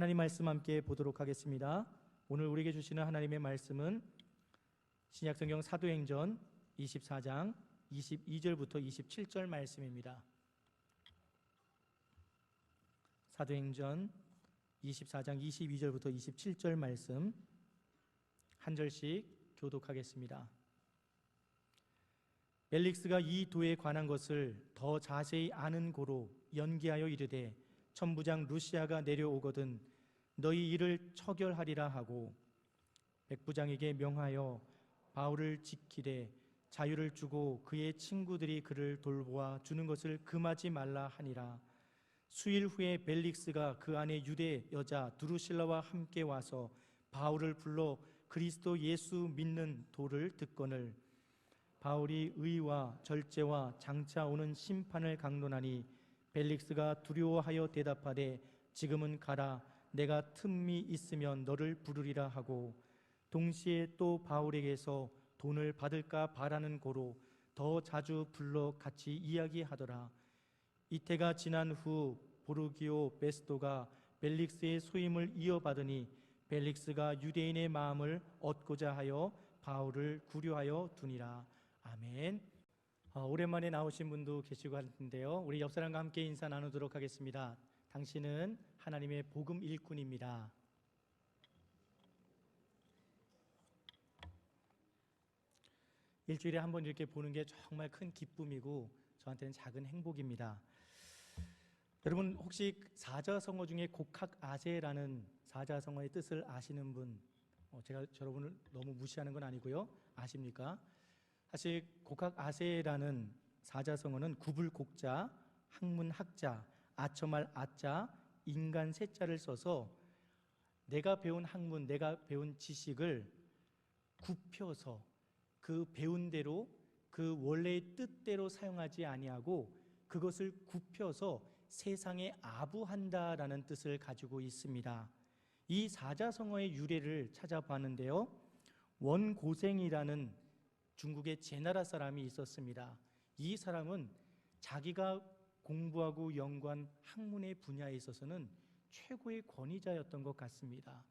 하나님 말씀 함께 보도록 하겠습니다. 오늘 우리에게 주시는 하나님의 말씀은 신약성경 사도행전 24장 22절부터 27절 말씀입니다. 사도행전 24장 22절부터 27절 말씀 한 절씩 교독하겠습니다. 벨릭스가 이 도에 관한 것을 더 자세히 아는 고로 연기하여 이르되 천부장 루시아가 내려오거든 너희 이를 처결하리라 하고 백부장에게 명하여 바울을 지키되 자유를 주고 그의 친구들이 그를 돌보아 주는 것을 금하지 말라 하니라. 수일 후에 벨릭스가 그 안에 유대 여자 두루실라와 함께 와서 바울을 불러 그리스도 예수 믿는 도를 듣거늘 바울이 의와 절제와 장차 오는 심판을 강론하니 벨릭스가 두려워하여 대답하되 지금은 가라 내가 틈이 있으면 너를 부르리라 하고 동시에 또 바울에게서 돈을 받을까 바라는 고로 더 자주 불러 같이 이야기하더라. 이태가 지난 후 보르기오 베스도가 벨릭스의 소임을 이어받으니 벨릭스가 유대인의 마음을 얻고자 하여 바울을 구려하여 두니라. 아멘. 오랜만에 나오신 분도 계시고 하는데요, 우리 옆 사람과 함께 인사 나누도록 하겠습니다. 당신은 하나님의 복음 일꾼입니다. 일주일에 한 번 이렇게 보는 게 정말 큰 기쁨이고 저한테는 작은 행복입니다. 여러분 혹시 사자성어 중에 곡학아세라는 사자성어의 뜻을 아시는 분? 제가 여러분을 너무 무시하는 건 아니고요, 아십니까? 사실 곡학아세라는 사자성어는 구불곡자, 학문학자, 아첨할 아자, 인간 세자를 써서 내가 배운 학문, 내가 배운 지식을 굽혀서 그 배운 대로 그 원래의 뜻대로 사용하지 아니하고 그것을 굽혀서 세상에 아부한다라는 뜻을 가지고 있습니다. 이 사자성어의 유래를 찾아봤는데요, 원고생이라는 중국의 제나라 사람이 있었습니다. 이 사람은 자기가 공부하고 연구한 학문의 분야에 있어서는 최고의 권위자였던 것 같습니다.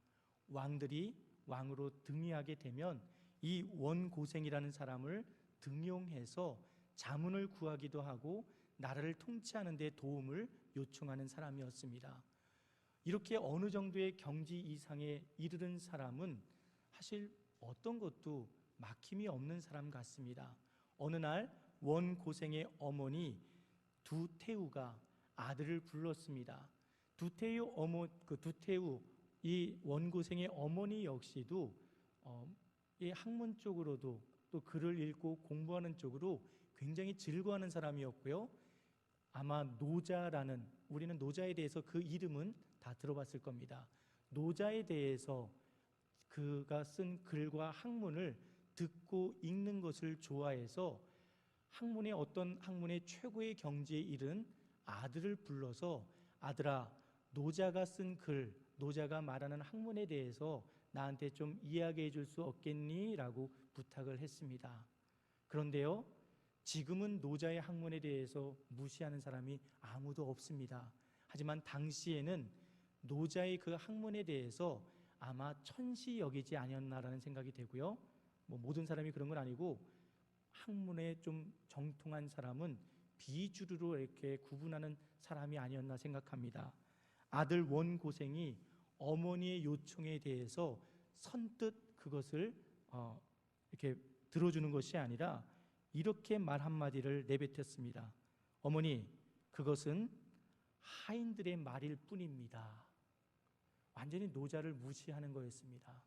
왕들이 왕으로 등위하게 되면 이 원고생이라는 사람을 등용해서 자문을 구하기도 하고 나라를 통치하는 데 도움을 요청하는 사람이었습니다. 이렇게 어느 정도의 경지 이상에 이르는 사람은 사실 어떤 것도 막힘이 없는 사람 같습니다. 어느 날 원고생의 어머니 두태우가 아들을 불렀습니다. 두태우 이 원고생의 어머니 역시도 이 학문 쪽으로도 또 글을 읽고 공부하는 쪽으로 굉장히 즐거워하는 사람이었고요, 아마 노자라는, 우리는 노자에 대해서 그 이름은 다 들어봤을 겁니다. 노자에 대해서 그가 쓴 글과 학문을 듣고 읽는 것을 좋아해서 어떤 학문의 최고의 경지에 이른 아들을 불러서 아들아, 노자가 쓴 글, 노자가 말하는 학문에 대해서 나한테 좀 이야기해 줄 수 없겠니? 라고 부탁을 했습니다. 그런데요, 지금은 노자의 학문에 대해서 무시하는 사람이 아무도 없습니다. 하지만 당시에는 노자의 그 학문에 대해서 아마 천시 여기지 아니었나라는 생각이 되고요, 모든 사람이 그런 건 아니고 학문에 좀 정통한 사람은 비주류로 이렇게 구분하는 사람이 아니었나 생각합니다. 아들 원고생이 어머니의 요청에 대해서 선뜻 그것을 이렇게 들어주는 것이 아니라 이렇게 말 한마디를 내뱉었습니다. 어머니, 그것은 하인들의 말일 뿐입니다. 완전히 노자를 무시하는 거였습니다.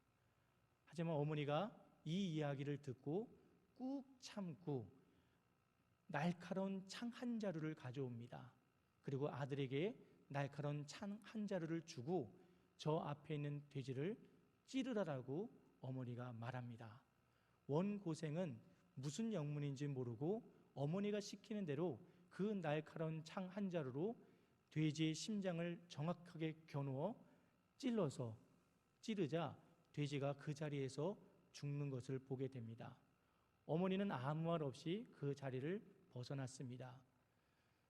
하지만 어머니가 이 이야기를 듣고 꾹 참고 날카로운 창 한 자루를 가져옵니다. 그리고 아들에게 날카로운 창 한 자루를 주고 저 앞에 있는 돼지를 찌르라라고 어머니가 말합니다. 원고생은 무슨 영문인지 모르고 어머니가 시키는 대로 그 날카로운 창 한 자루로 돼지의 심장을 정확하게 겨누어 찌르자 돼지가 그 자리에서 죽는 것을 보게 됩니다. 어머니는 아무 말 없이 그 자리를 벗어났습니다.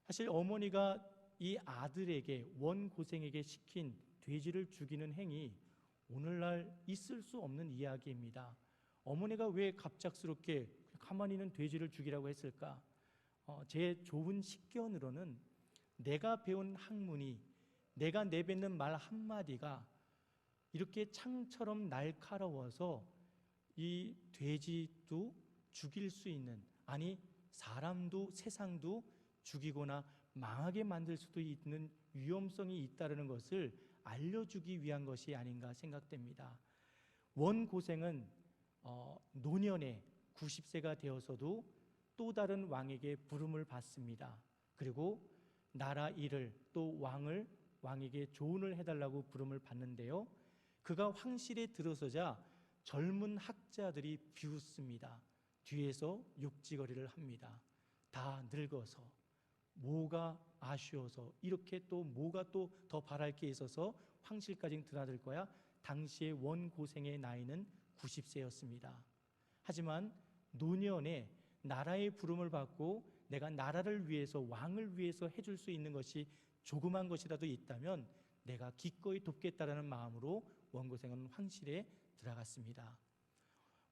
사실 어머니가 이 아들에게, 원고생에게 시킨 돼지를 죽이는 행위, 오늘날 있을 수 없는 이야기입니다. 어머니가 왜 갑작스럽게 가만히 있는 돼지를 죽이라고 했을까? 제 좁은 식견으로는 내가 배운 학문이, 내가 내뱉는 말 한마디가 이렇게 창처럼 날카로워서 이 돼지도 죽일 수 있는, 아니 사람도 세상도 죽이거나 망하게 만들 수도 있는 위험성이 있다는 것을 알려주기 위한 것이 아닌가 생각됩니다. 원고생은 노년에 90세가 되어서도 또 다른 왕에게 부름을 받습니다. 그리고 나라 일을, 또 왕에게 조언을 해달라고 부름을 받는데요, 그가 황실에 들어서자 젊은 학자들이 비웃습니다. 뒤에서 욕지거리를 합니다. 다 늙어서, 뭐가 아쉬워서, 이렇게 또 뭐가 또 더 바랄 게 있어서 황실까지 드나들 거야. 당시의 원고생의 나이는 90세였습니다. 하지만 노년에 나라의 부름을 받고 내가 나라를 위해서, 왕을 위해서 해줄 수 있는 것이 조그만 것이라도 있다면 내가 기꺼이 돕겠다라는 마음으로 원고생은 황실에 들어갔습니다.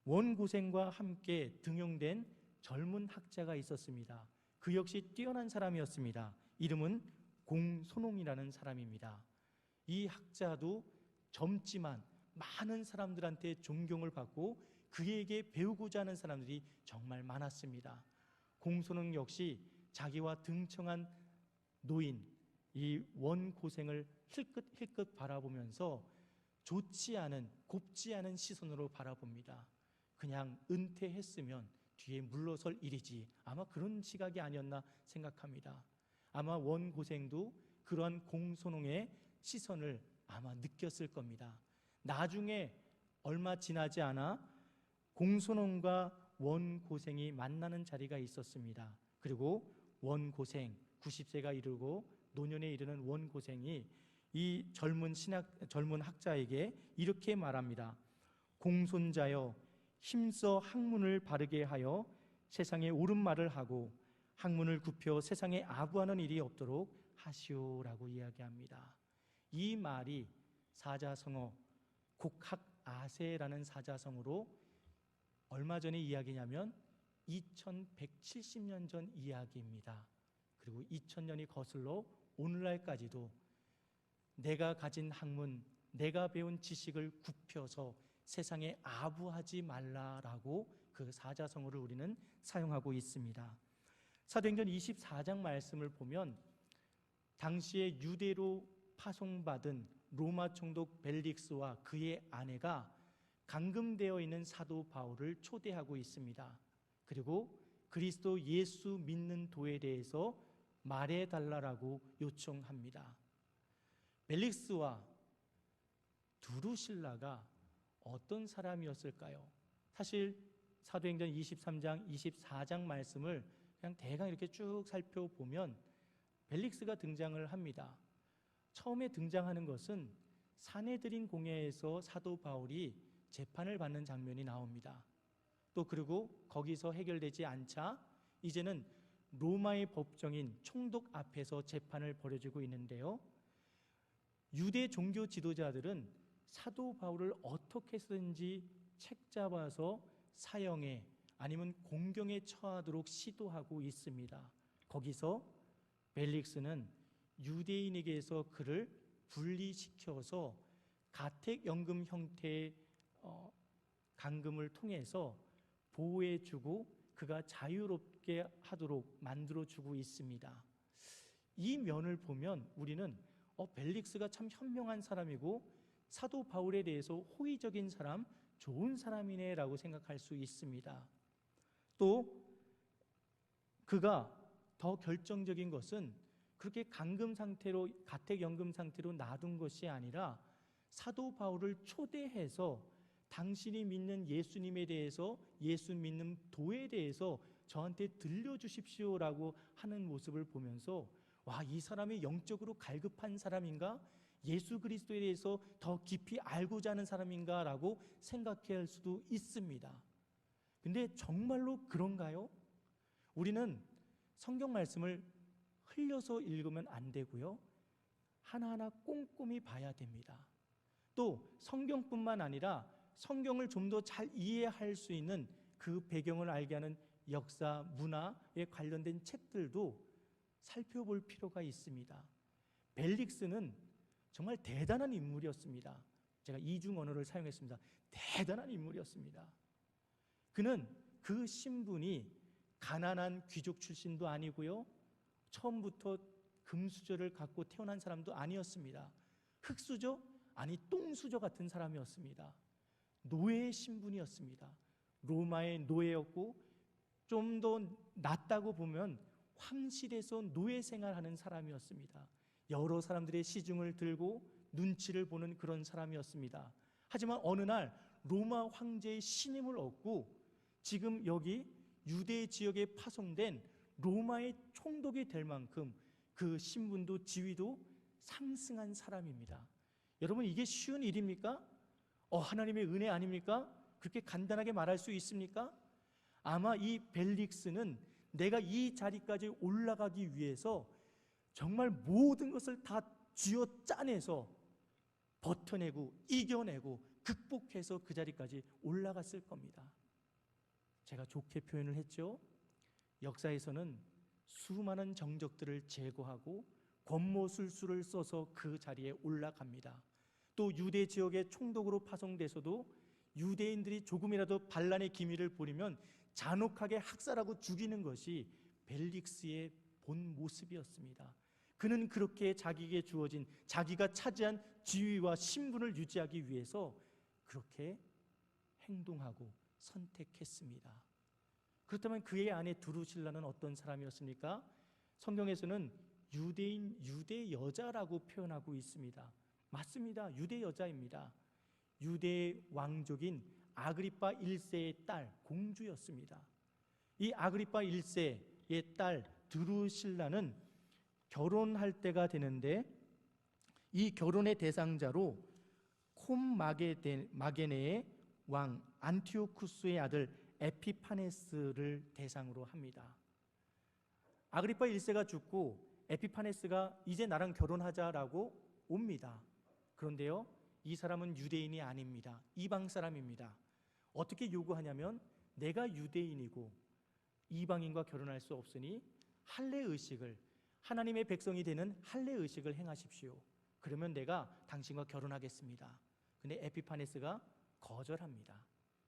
원고생과 함께 등용된 젊은 학자가 있었습니다. 그 역시 뛰어난 사람이었습니다. 이름은 공손홍이라는 사람입니다. 이 학자도 젊지만 많은 사람들한테 존경을 받고 그에게 배우고자 하는 사람들이 정말 많았습니다. 공손홍 역시 자기와 등청한 노인, 이 원고생을 힐끗힐끗 바라보면서 좋지 않은, 곱지 않은 시선으로 바라봅니다. 그냥 은퇴했으면 뒤에 물러설 일이지, 아마 그런 시각이 아니었나 생각합니다. 아마 원고생도 그러한 공손홍의 시선을 아마 느꼈을 겁니다. 나중에 얼마 지나지 않아 공손홍과 원고생이 만나는 자리가 있었습니다. 그리고 원고생, 90세가 이르고 노년에 이르는 원고생이 이 젊은 학자에게 이렇게 말합니다. 공손자여, 힘써 학문을 바르게 하여 세상에 옳은 말을 하고 학문을 굽혀 세상에 아부하는 일이 없도록 하시오라고 이야기합니다. 이 말이 사자성어 곡학아세라는 사자성어로 얼마 전의 이야기냐면 2170년 전 이야기입니다. 그리고 2000년이 거슬러 오늘날까지도 내가 가진 학문, 내가 배운 지식을 굽혀서 세상에 아부하지 말라라고 그 사자성어를 우리는 사용하고 있습니다. 사도행전 24장 말씀을 보면 당시에 유대로 파송받은 로마 총독 벨릭스와 그의 아내가 감금되어 있는 사도 바울을 초대하고 있습니다. 그리고 그리스도 예수 믿는 도에 대해서 말해달라고 요청합니다. 벨릭스와 두루실라가 어떤 사람이었을까요? 사실 사도행전 23장, 24장 말씀을 그냥 대강 이렇게 쭉 살펴보면 벨릭스가 등장을 합니다. 처음에 등장하는 것은 사내들인 공회에서 사도 바울이 재판을 받는 장면이 나옵니다. 또 그리고 거기서 해결되지 않자 이제는 로마의 법정인 총독 앞에서 재판을 벌여지고 있는데요, 유대 종교 지도자들은 사도 바울을 어떻게 해서든지 책잡아서 사형에 아니면 공경에 처하도록 시도하고 있습니다. 거기서 벨릭스는 유대인에게서 그를 분리시켜서 가택연금 형태의 감금을 통해서 보호해주고 그가 자유롭게 하도록 만들어주고 있습니다. 이 면을 보면 우리는 벨릭스가 참 현명한 사람이고 사도 바울에 대해서 호의적인 사람, 좋은 사람이네 라고 생각할 수 있습니다. 또 그가 더 결정적인 것은 그렇게 감금 상태로, 가택연금 상태로 놔둔 것이 아니라 사도 바울을 초대해서 당신이 믿는 예수님에 대해서, 예수 믿는 도에 대해서 저한테 들려주십시오라고 하는 모습을 보면서 와, 이 사람이 영적으로 갈급한 사람인가? 예수 그리스도에 대해서 더 깊이 알고자 하는 사람인가? 라고 생각할 수도 있습니다. 근데 정말로 그런가요? 우리는 성경 말씀을 흘려서 읽으면 안 되고요, 하나하나 꼼꼼히 봐야 됩니다. 또 성경뿐만 아니라 성경을 좀 더 잘 이해할 수 있는 그 배경을 알게 하는 역사, 문화에 관련된 책들도 살펴볼 필요가 있습니다. 벨릭스는 정말 대단한 인물이었습니다. 제가 이중 언어를 사용했습니다. 대단한 인물이었습니다. 그는 그 신분이 가난한 귀족 출신도 아니고요, 처음부터 금수저를 갖고 태어난 사람도 아니었습니다. 흙수저? 아니 똥수저 같은 사람이었습니다. 노예의 신분이었습니다. 로마의 노예였고, 좀 더 낫다고 보면 황실에서 노예 생활하는 사람이었습니다. 여러 사람들의 시중을 들고 눈치를 보는 그런 사람이었습니다. 하지만 어느 날 로마 황제의 신임을 얻고 지금 여기 유대 지역에 파송된 로마의 총독이 될 만큼 그 신분도 지위도 상승한 사람입니다. 여러분, 이게 쉬운 일입니까? 하나님의 은혜 아닙니까? 그렇게 간단하게 말할 수 있습니까? 아마 이 벨릭스는 내가 이 자리까지 올라가기 위해서 정말 모든 것을 다 쥐어 짜내서 버텨내고 이겨내고 극복해서 그 자리까지 올라갔을 겁니다. 제가 좋게 표현을 했죠. 역사에서는 수많은 정적들을 제거하고 권모술수를 써서 그 자리에 올라갑니다. 또 유대 지역의 총독으로 파송돼서도 유대인들이 조금이라도 반란의 기미를 보이면 잔혹하게 학살하고 죽이는 것이 벨릭스의 본 모습이었습니다. 그는 그렇게 자기에게 주어진, 자기가 차지한 지위와 신분을 유지하기 위해서 그렇게 행동하고 선택했습니다. 그렇다면 그의 아내 두루실라는 어떤 사람이었습니까? 성경에서는 유대인, 유대 여자라고 표현하고 있습니다. 맞습니다. 유대 여자입니다. 유대 왕족인 아그리파 1세의 딸, 공주였습니다. 이 아그리파 1세의 딸 두루실라는 결혼할 때가 되는데, 이 결혼의 대상자로 콤마게네의 왕 안티오쿠스의 아들 에피파네스를 대상으로 합니다. 아그리파 1세가 죽고 에피파네스가 이제 나랑 결혼하자라고 옵니다. 그런데요, 이 사람은 유대인이 아닙니다. 이방 사람입니다. 어떻게 요구하냐면, 내가 유대인이고 이방인과 결혼할 수 없으니 할례 의식을, 하나님의 백성이 되는 할례 의식을 행하십시오. 그러면 내가 당신과 결혼하겠습니다. 근데 에피파네스가 거절합니다.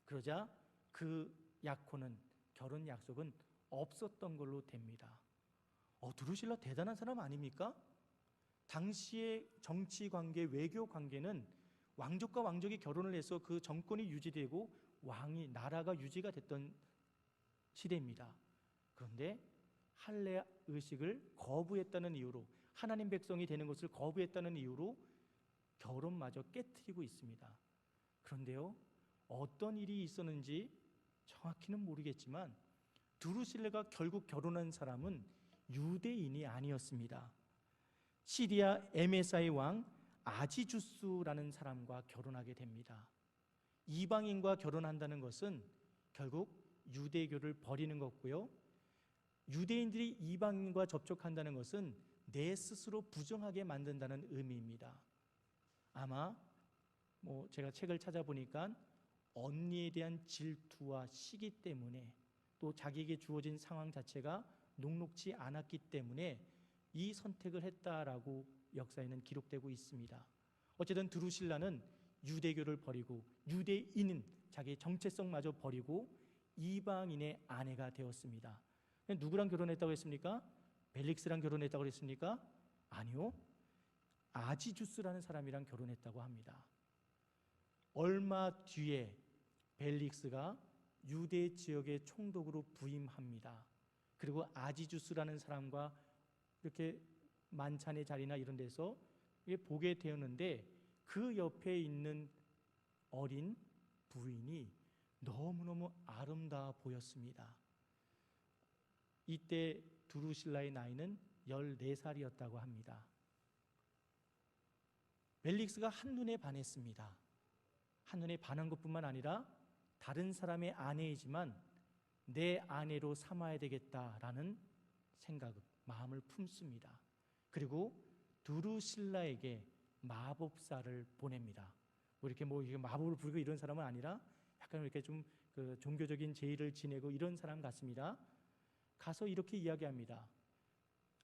그러자 그 약혼은, 결혼 약속은 없었던 걸로 됩니다. 두루실라 대단한 사람 아닙니까? 당시의 정치 관계, 외교 관계는 왕족과 왕족이 결혼을 해서 그 정권이 유지되고 왕이, 나라가 유지가 됐던 시대입니다. 그런데 할례 의식을 거부했다는 이유로, 하나님 백성이 되는 것을 거부했다는 이유로 결혼마저 깨트리고 있습니다. 그런데요, 어떤 일이 있었는지 정확히는 모르겠지만 두루실라가 결국 결혼한 사람은 유대인이 아니었습니다. 시리아 MSI 왕 아지주스라는 사람과 결혼하게 됩니다. 이방인과 결혼한다는 것은 결국 유대교를 버리는 것고요, 유대인들이 이방인과 접촉한다는 것은 내 스스로 부정하게 만든다는 의미입니다. 아마 제가 책을 찾아보니까 언니에 대한 질투와 시기 때문에, 또 자기에게 주어진 상황 자체가 녹록지 않았기 때문에 이 선택을 했다라고 역사에는 기록되고 있습니다. 어쨌든 두루실라는 유대교를 버리고 유대인인 자기의 정체성마저 버리고 이방인의 아내가 되었습니다. 누구랑 결혼했다고 했습니까? 벨릭스랑 결혼했다고 했습니까? 아니요, 아지주스라는 사람이랑 결혼했다고 합니다. 얼마 뒤에 벨릭스가 유대 지역의 총독으로 부임합니다. 그리고 아지주스라는 사람과 이렇게 만찬의 자리나 이런 데서 보게 되었는데, 그 옆에 있는 어린 부인이 너무너무 아름다워 보였습니다. 이때 두루실라의 나이는 14살이었다고 합니다. 벨릭스가 한눈에 반했습니다. 한눈에 반한 것뿐만 아니라 다른 사람의 아내이지만 내 아내로 삼아야 되겠다라는 생각, 마음을 품습니다. 그리고 두루실라에게 마법사를 보냅니다. 이렇게 이게 마법을 부리고 이런 사람은 아니라 약간 이렇게 좀 그 종교적인 제의를 지내고 이런 사람 같습니다. 가서 이렇게 이야기합니다.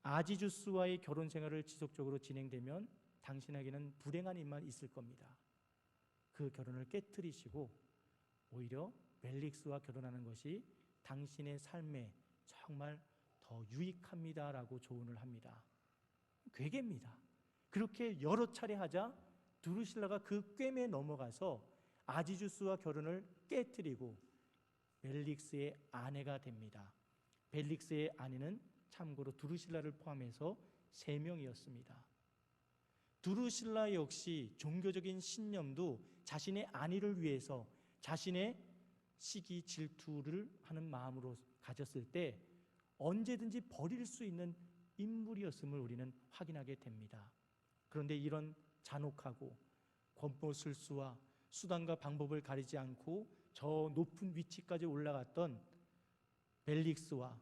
아지주스와의 결혼 생활을 지속적으로 진행되면 당신에게는 불행한 일만 있을 겁니다. 그 결혼을 깨뜨리시고 오히려 벨릭스와 결혼하는 것이 당신의 삶에 정말 더 유익합니다라고 조언을 합니다. 괴계입니다. 그렇게 여러 차례 하자 두루실라가 그 꿰매에 넘어가서 아지주스와 결혼을 깨뜨리고 벨릭스의 아내가 됩니다. 벨릭스의 아내는 참고로 두루실라를 포함해서 3명이었습니다. 두루실라 역시 종교적인 신념도 자신의 안위를 위해서 자신의 시기 질투를 하는 마음으로 가졌을 때 언제든지 버릴 수 있는 인물이었음을 우리는 확인하게 됩니다. 그런데 이런 잔혹하고 권모술수와 수단과 방법을 가리지 않고 저 높은 위치까지 올라갔던 벨릭스와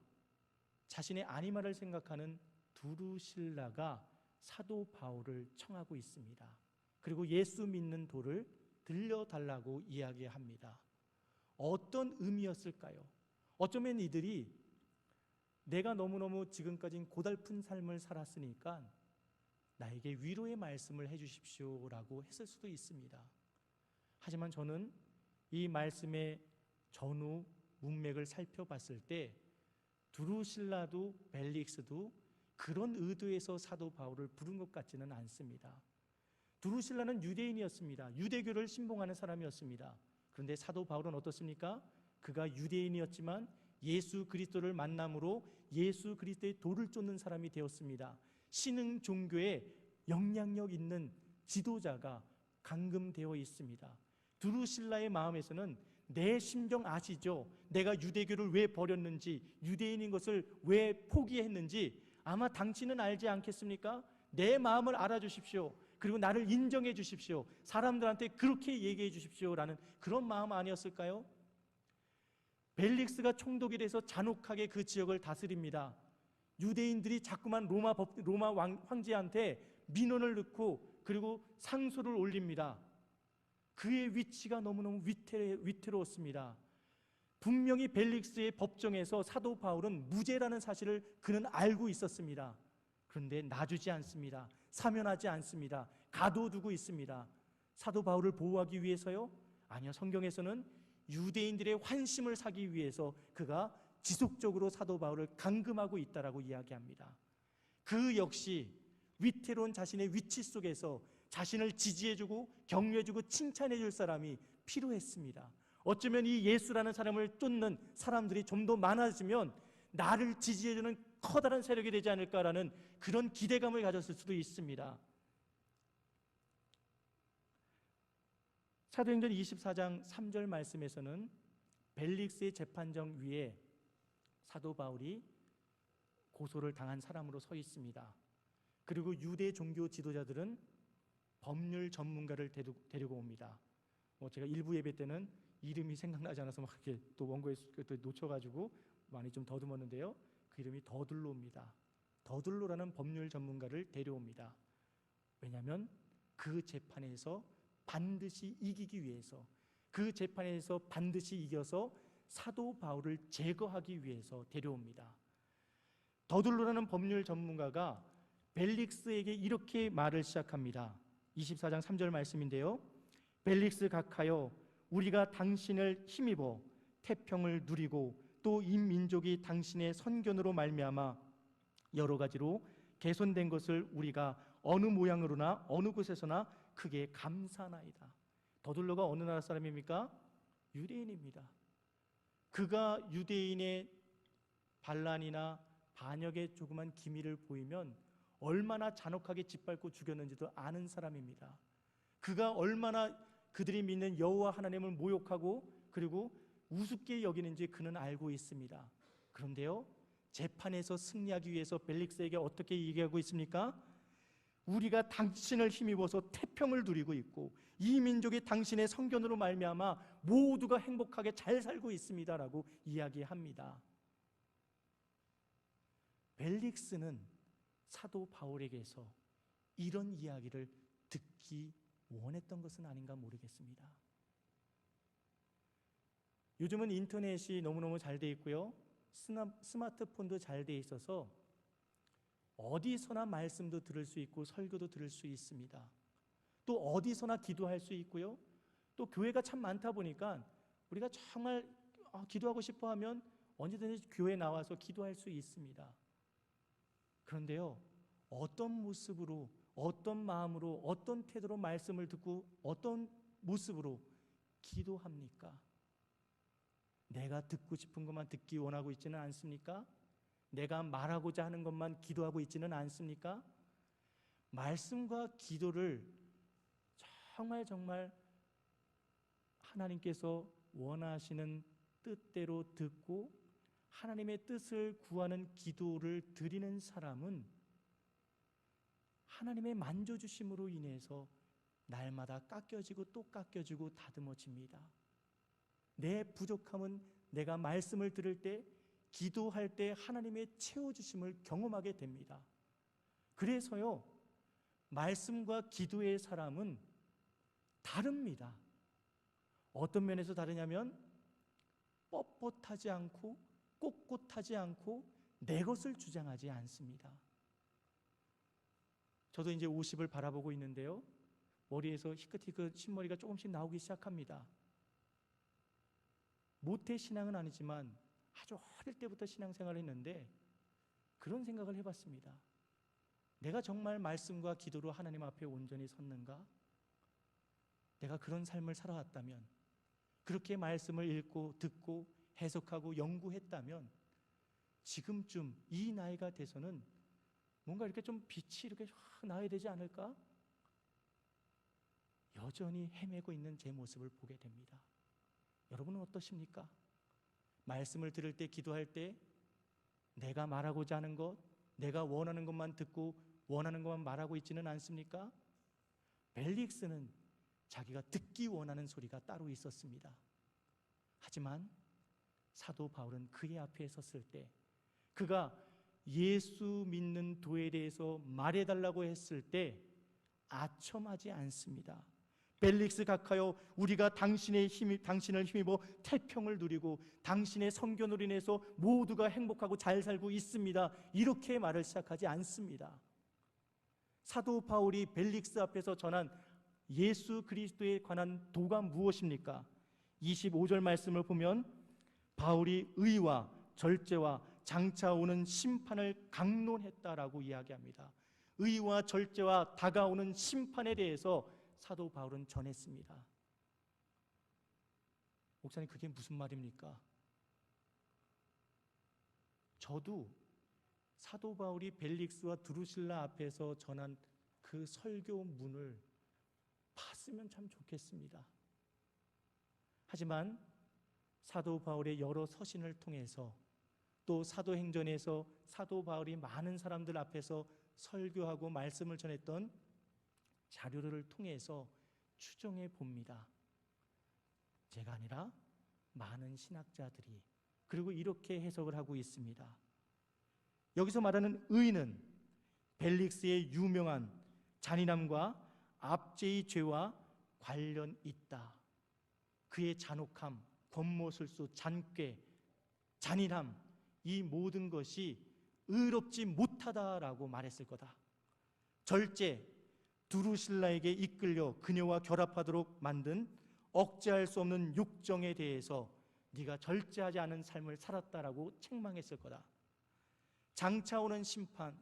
자신의 안위만을 생각하는 두루실라가 사도 바울을 청하고 있습니다. 그리고 예수 믿는 도를 들려달라고 이야기합니다. 어떤 의미였을까요? 어쩌면 이들이 내가 너무너무 지금까지는 고달픈 삶을 살았으니까 나에게 위로의 말씀을 해주십시오라고 했을 수도 있습니다. 하지만 저는 이 말씀의 전후 문맥을 살펴봤을 때 두루실라도 벨릭스도 그런 의도에서 사도 바울을 부른 것 같지는 않습니다. 두루실라는 유대인이었습니다. 유대교를 신봉하는 사람이었습니다. 그런데 사도 바울은 어떻습니까? 그가 유대인이었지만 예수 그리스도를 만남으로 예수 그리스도의 도를 쫓는 사람이 되었습니다. 신흥 종교에 영향력 있는 지도자가 감금되어 있습니다. 두루실라의 마음에서는 내 심정 아시죠? 내가 유대교를 왜 버렸는지, 유대인인 것을 왜 포기했는지 아마 당신은 알지 않겠습니까? 내 마음을 알아주십시오. 그리고 나를 인정해 주십시오. 사람들한테 그렇게 얘기해 주십시오라는 그런 마음 아니었을까요? 벨릭스가 총독이 돼서 잔혹하게 그 지역을 다스립니다. 유대인들이 자꾸만 로마 황제한테 민원을 넣고 그리고 상소를 올립니다. 그의 위치가 너무너무 위태로웠습니다. 분명히 벨릭스의 법정에서 사도 바울은 무죄라는 사실을 그는 알고 있었습니다. 그런데 놔주지 않습니다. 사면하지 않습니다. 가둬두고 있습니다. 사도 바울을 보호하기 위해서요? 아니요. 성경에서는 유대인들의 환심을 사기 위해서 그가 지속적으로 사도 바울을 감금하고 있다라고 이야기합니다. 그 역시 위태로운 자신의 위치 속에서 자신을 지지해주고 격려해주고 칭찬해줄 사람이 필요했습니다. 어쩌면 이 예수라는 사람을 쫓는 사람들이 좀 더 많아지면 나를 지지해주는 커다란 세력이 되지 않을까라는 그런 기대감을 가졌을 수도 있습니다. 사도행전 24장 3절 말씀에서는 벨릭스의 재판정 위에 사도 바울이 고소를 당한 사람으로 서 있습니다. 그리고 유대 종교 지도자들은 법률 전문가를 데리고 옵니다. 제가 일부 예배 때는 이름이 생각나지 않아서 막 이렇게 또 원고에 또 놓쳐가지고 많이 좀 더듬었는데요. 그 이름이 더둘로입니다. 더둘로라는 법률 전문가를 데려옵니다. 왜냐하면 그 재판에서 반드시 이기기 위해서, 그 재판에서 반드시 이겨서 사도 바울을 제거하기 위해서 데려옵니다. 더둘로라는 법률 전문가가 벨릭스에게 이렇게 말을 시작합니다. 24장 3절 말씀인데요. 벨릭스 각하여 우리가 당신을 힘입어 태평을 누리고 또 이 민족이 당신의 선견으로 말미암아 여러 가지로 개선된 것을 우리가 어느 모양으로나 어느 곳에서나 크게 감사하나이다. 더둘로가 어느 나라 사람입니까? 유대인입니다. 그가 유대인의 반란이나 반역의 조그만 기미를 보이면 얼마나 잔혹하게 짓밟고 죽였는지도 아는 사람입니다. 그가 얼마나 그들이 믿는 여호와 하나님을 모욕하고 그리고 우습게 여기는지 그는 알고 있습니다. 그런데요, 재판에서 승리하기 위해서 벨릭스에게 어떻게 얘기하고 있습니까? 우리가 당신을 힘입어서 태평을 누리고 있고 이 민족이 당신의 성견으로 말미암아 모두가 행복하게 잘 살고 있습니다라고 이야기합니다. 벨릭스는 사도 바울에게서 이런 이야기를 듣기 원했던 것은 아닌가 모르겠습니다. 요즘은 인터넷이 너무너무 잘 돼 있고요. 스마트폰도 잘 돼 있어서 어디서나 말씀도 들을 수 있고 설교도 들을 수 있습니다. 또 어디서나 기도할 수 있고요. 또 교회가 참 많다 보니까 우리가 정말 기도하고 싶어 하면 언제든지 교회에 나와서 기도할 수 있습니다. 그런데요, 어떤 모습으로, 어떤 마음으로, 어떤 태도로 말씀을 듣고 어떤 모습으로 기도합니까? 내가 듣고 싶은 것만 듣기 원하고 있지는 않습니까? 내가 말하고자 하는 것만 기도하고 있지는 않습니까? 말씀과 기도를 정말 하나님께서 원하시는 뜻대로 듣고 하나님의 뜻을 구하는 기도를 드리는 사람은 하나님의 만져주심으로 인해서 날마다 깎여지고 또 깎여지고 다듬어집니다. 내 부족함은 내가 말씀을 들을 때, 기도할 때 하나님의 채워주심을 경험하게 됩니다. 그래서요, 말씀과 기도의 사람은 다릅니다. 어떤 면에서 다르냐면 뻣뻣하지 않고 꼿꼿하지 않고 내 것을 주장하지 않습니다. 저도 이제 50을 바라보고 있는데요, 머리에서 희끗희끗 흰머리가 조금씩 나오기 시작합니다. 모태 신앙은 아니지만 아주 어릴 때부터 신앙생활을 했는데 그런 생각을 해봤습니다. 내가 정말 말씀과 기도로 하나님 앞에 온전히 섰는가? 내가 그런 삶을 살아왔다면, 그렇게 말씀을 읽고 듣고 해석하고 연구했다면 지금쯤 이 나이가 돼서는 뭔가 이렇게 좀 빛이 이렇게 확 나야 되지 않을까? 여전히 헤매고 있는 제 모습을 보게 됩니다. 여러분은 어떠십니까? 말씀을 들을 때, 기도할 때 내가 말하고자 하는 것, 내가 원하는 것만 듣고 원하는 것만 말하고 있지는 않습니까? 벨릭스는 자기가 듣기 원하는 소리가 따로 있었습니다. 하지만 사도 바울은 그의 앞에 섰을 때, 그가 예수 믿는 도에 대해서 말해달라고 했을 때 아첨하지 않습니다. 벨릭스 각하여, 우리가 당신을 힘입어 태평을 누리고 당신의 선견으로 인해서 모두가 행복하고 잘 살고 있습니다, 이렇게 말을 시작하지 않습니다. 사도 바울이 벨릭스 앞에서 전한 예수 그리스도에 관한 도가 무엇입니까? 25절 말씀을 보면 바울이 의와 절제와 장차 오는 심판을 강론했다라고 이야기합니다. 의와 절제와 다가오는 심판에 대해서 사도 바울은 전했습니다. 목사님, 그게 무슨 말입니까? 저도 사도 바울이 벨릭스와 드루실라 앞에서 전한 그 설교문을 봤으면 참 좋겠습니다. 하지만 사도 바울의 여러 서신을 통해서, 또 사도행전에서 사도 바울이 많은 사람들 앞에서 설교하고 말씀을 전했던 자료를 통해서 추정해 봅니다. 제가 아니라 많은 신학자들이, 그리고 이렇게 해석을 하고 있습니다. 여기서 말하는 의는 벨릭스의 유명한 잔인함과 압제의 죄와 관련 있다. 그의 잔혹함, 권모술수, 잔꾀, 잔인함, 이 모든 것이 의롭지 못하다라고 말했을 거다. 절제, 두루실라에게 이끌려 그녀와 결합하도록 만든 억제할 수 없는 욕정에 대해서 네가 절제하지 않은 삶을 살았다라고 책망했을 거다. 장차 오는 심판,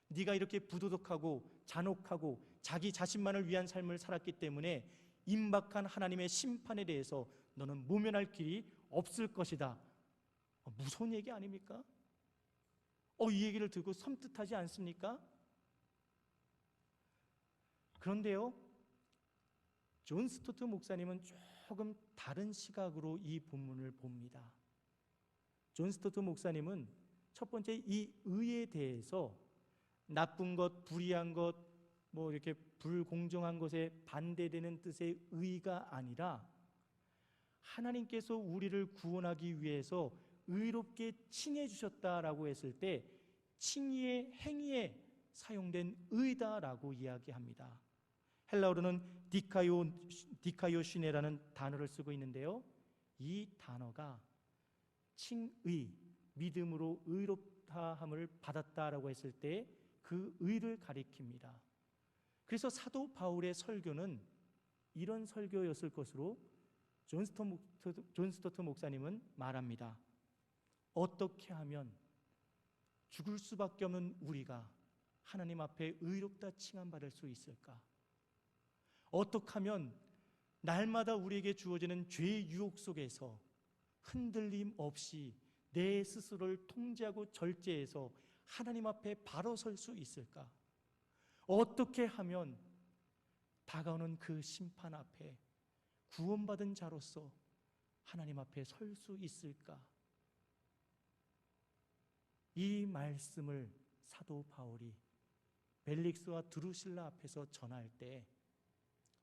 네가 이렇게 부도덕하고 잔혹하고 자기 자신만을 위한 삶을 살았기 때문에 임박한 하나님의 심판에 대해서 너는 모면할 길이 없을 것이다. 무서운 얘기 아닙니까? 이 얘기를 듣고 섬뜩하지 않습니까? 그런데요, 존 스토트 목사님은 조금 다른 시각으로 이 본문을 봅니다. 존 스토트 목사님은 첫 번째, 이 의에 대해서 나쁜 것, 불의한 것, 이렇게 불공정한 것에 반대되는 뜻의 의가 아니라 하나님께서 우리를 구원하기 위해서 의롭게 칭해 주셨다라고 했을 때 칭의의 행위에 사용된 의다라고 이야기합니다. 헬라어로는 디카요시네라는 단어를 쓰고 있는데요, 이 단어가 칭의, 믿음으로 의롭다함을 받았다라고 했을 때 그 의를 가리킵니다. 그래서 사도 바울의 설교는 이런 설교였을 것으로 존 스토트 목사님은 말합니다. 어떻게 하면 죽을 수밖에 없는 우리가 하나님 앞에 의롭다 칭함받을 수 있을까? 어떻게 하면 날마다 우리에게 주어지는 죄의 유혹 속에서 흔들림 없이 내 스스로를 통제하고 절제해서 하나님 앞에 바로 설 수 있을까? 어떻게 하면 다가오는 그 심판 앞에 구원받은 자로서 하나님 앞에 설 수 있을까? 이 말씀을 사도 바울이 벨릭스와 드루실라 앞에서 전할 때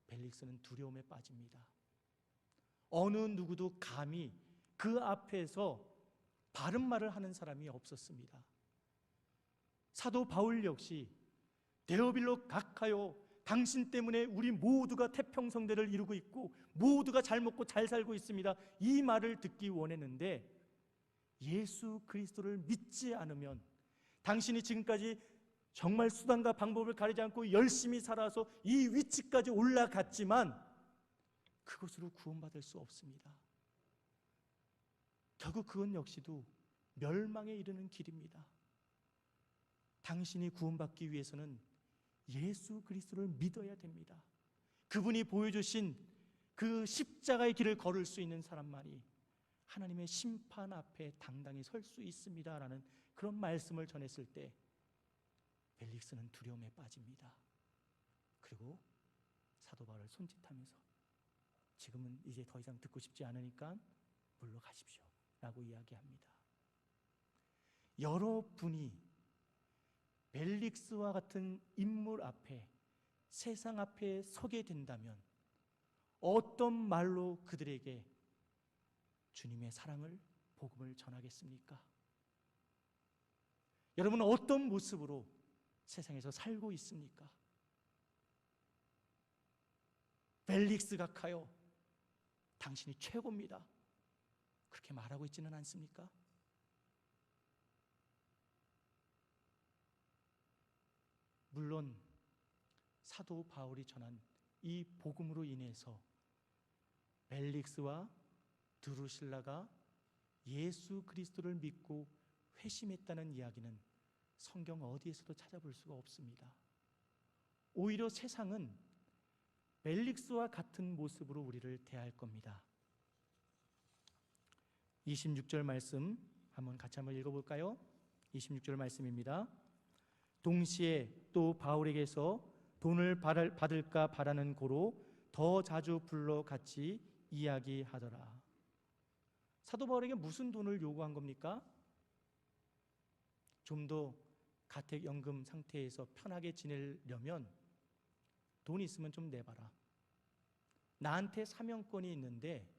벨릭스는 두려움에 빠집니다. 어느 누구도 감히 그 앞에서 바른 말을 하는 사람이 없었습니다. 사도 바울 역시 데오빌로 각하여 당신 때문에 우리 모두가 태평성대를 이루고 있고 모두가 잘 먹고 잘 살고 있습니다, 이 말을 듣기 원했는데 예수 그리스도를 믿지 않으면 당신이 지금까지 정말 수단과 방법을 가리지 않고 열심히 살아서 이 위치까지 올라갔지만 그것으로 구원받을 수 없습니다. 결국 그건 역시도 멸망에 이르는 길입니다. 당신이 구원받기 위해서는 예수 그리스도를 믿어야 됩니다. 그분이 보여주신 그 십자가의 길을 걸을 수 있는 사람만이 하나님의 심판 앞에 당당히 설 수 있습니다 라는 그런 말씀을 전했을 때 벨릭스는 두려움에 빠집니다. 그리고 사도 바울을 손짓하면서 지금은 이제 더 이상 듣고 싶지 않으니까 물러가십시오 라고 이야기합니다. 여러분이 벨릭스와 같은 인물 앞에, 세상 앞에 서게 된다면 어떤 말로 그들에게 주님의 사랑을, 복음을 전하겠습니까? 여러분은 어떤 모습으로 세상에서 살고 있습니까? 벨릭스 각하여 당신이 최고입니다, 그렇게 말하고 있지는 않습니까? 물론 사도 바울이 전한 이 복음으로 인해서 벨릭스와 드루실라가 예수 그리스도를 믿고 회심했다는 이야기는 성경 어디에서도 찾아볼 수가 없습니다. 오히려 세상은 벨릭스와 같은 모습으로 우리를 대할 겁니다. 26절 말씀 같이 한번 읽어볼까요? 26절 말씀입니다. 동시에 또 바울에게서 돈을 받을까 바라는 고로 더 자주 불러 같이 이야기하더라. 사도 바울에게 무슨 돈을 요구한 겁니까? 좀 더 가택연금 상태에서 편하게 지내려면 돈 있으면 좀 내봐라. 나한테 사명권이 있는데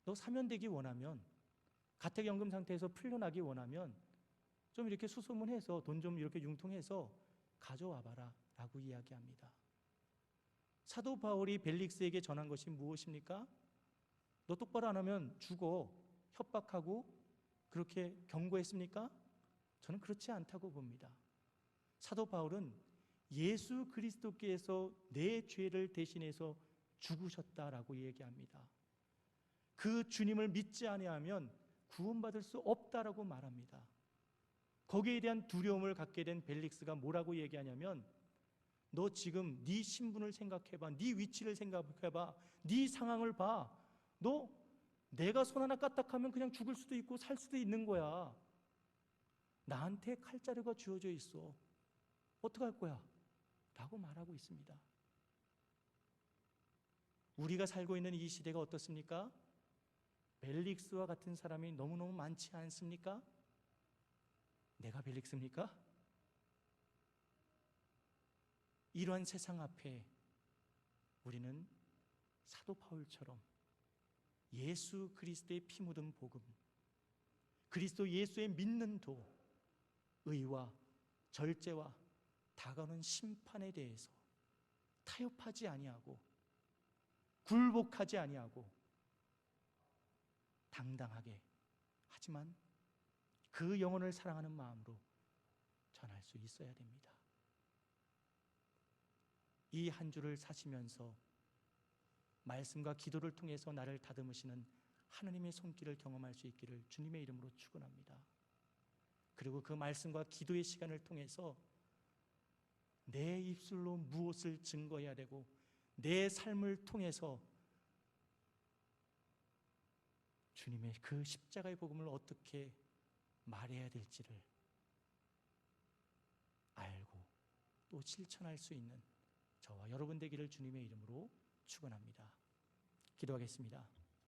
너 사면되기 원하면, 가택연금 상태에서 풀려나기 원하면 좀 이렇게 수소문해서 돈 좀 이렇게 융통해서 가져와봐라 라고 이야기합니다. 사도 바울이 벨릭스에게 전한 것이 무엇입니까? 너 똑바로 안 하면 죽어, 협박하고 그렇게 경고했습니까? 저는 그렇지 않다고 봅니다. 사도 바울은 예수 그리스도께서 내 죄를 대신해서 죽으셨다라고 얘기합니다. 그 주님을 믿지 아니하면 구원받을 수 없다라고 말합니다. 거기에 대한 두려움을 갖게 된 벨릭스가 뭐라고 얘기하냐면, 너 지금 네 신분을 생각해봐, 네 위치를 생각해봐, 네 상황을 봐. 너 내가 손 하나 까딱하면 그냥 죽을 수도 있고 살 수도 있는 거야. 나한테 칼자루가 주어져 있어. 어떡할 거야? 라고 말하고 있습니다. 우리가 살고 있는 이 시대가 어떻습니까? 벨릭스와 같은 사람이 너무너무 많지 않습니까? 내가 벨릭스입니까? 이러한 세상 앞에 우리는 사도 바울처럼 예수 그리스도의 피 묻은 복음, 그리스도 예수의 믿는 도, 의와 절제와 다가오는 심판에 대해서 타협하지 아니하고 굴복하지 아니하고 당당하게, 하지만 그 영혼을 사랑하는 마음으로 전할 수 있어야 됩니다. 이 한 주를 사시면서 말씀과 기도를 통해서 나를 다듬으시는 하나님의 손길을 경험할 수 있기를 주님의 이름으로 축원합니다. 그리고 그 말씀과 기도의 시간을 통해서 내 입술로 무엇을 증거해야 되고 내 삶을 통해서 주님의 그 십자가의 복음을 어떻게 말해야 될지를 알고 또 실천할 수 있는 저와 여러분 되기를 주님의 이름으로 축원합니다. 기도하겠습니다.